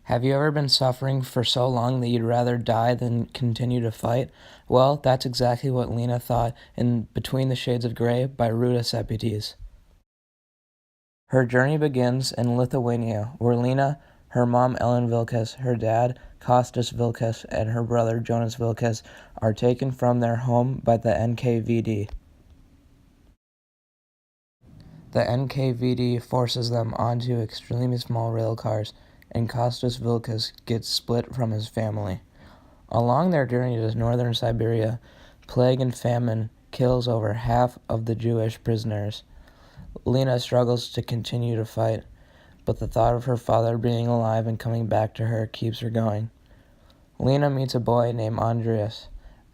Have you ever been suffering for so long that you'd rather die than continue to fight? Well, that's exactly what Lena thought in Between the Shades of Grey by Ruta Sepetys. Her journey begins in Lithuania, where Lena, her mom Ellen Vilkas, her dad Kostas Vilkas, and her brother Jonas Vilkas are taken from their home by the NKVD. The NKVD forces them onto extremely small rail cars, and Kostas Vilkas gets split from his family. Along their journey to northern Siberia, plague and famine kills over half of the Jewish prisoners. Lena struggles to continue to fight, but the thought of her father being alive and coming back to her keeps her going. Lena meets a boy named Andreas,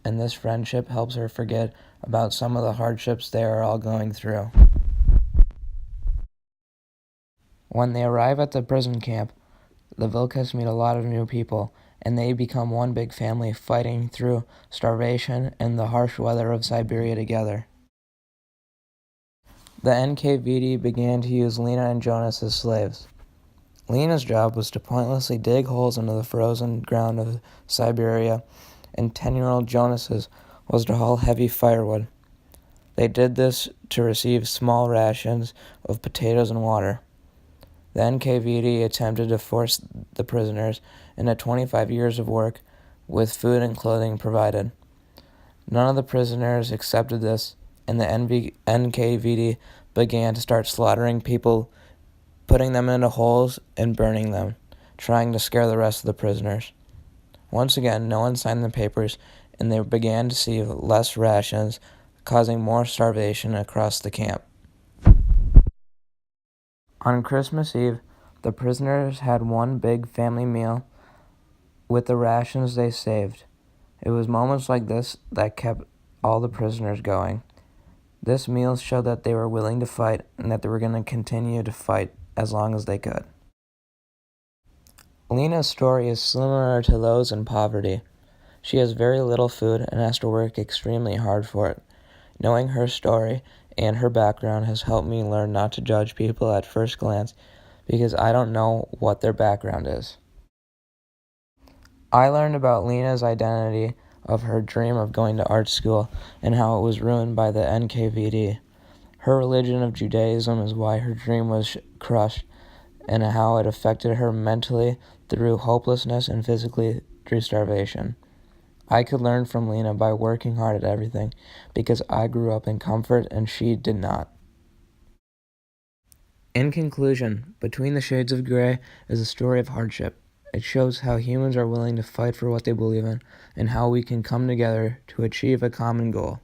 and this friendship helps her forget about some of the hardships they are all going through. When they arrive at the prison camp, the Vilkas meet a lot of new people, and they become one big family fighting through starvation and the harsh weather of Siberia together. The NKVD began to use Lena and Jonas as slaves. Lena's job was to pointlessly dig holes into the frozen ground of Siberia, and 10-year-old Jonas's was to haul heavy firewood. They did this to receive small rations of potatoes and water. The NKVD attempted to force the prisoners into 25 years of work with food and clothing provided. None of the prisoners accepted this, and the NKVD began to start slaughtering people, putting them into holes and burning them, trying to scare the rest of the prisoners. Once again, no one signed the papers, and they began to see less rations, causing more starvation across the camp. On Christmas Eve, the prisoners had one big family meal with the rations they saved. It was moments like this that kept all the prisoners going. This meal showed that they were willing to fight and that they were going to continue to fight as long as they could. Lena's story is similar to those in poverty. She has very little food and has to work extremely hard for it. Knowing her story and her background has helped me learn not to judge people at first glance because I don't know what their background is. I learned about Lena's identity of her dream of going to art school and how it was ruined by the NKVD. Her religion of Judaism is why her dream was crushed, and how it affected her mentally through hopelessness and physically through starvation. I could learn from Lena by working hard at everything because I grew up in comfort and she did not. In conclusion, Between the Shades of Grey is a story of hardship. It shows how humans are willing to fight for what they believe in and how we can come together to achieve a common goal.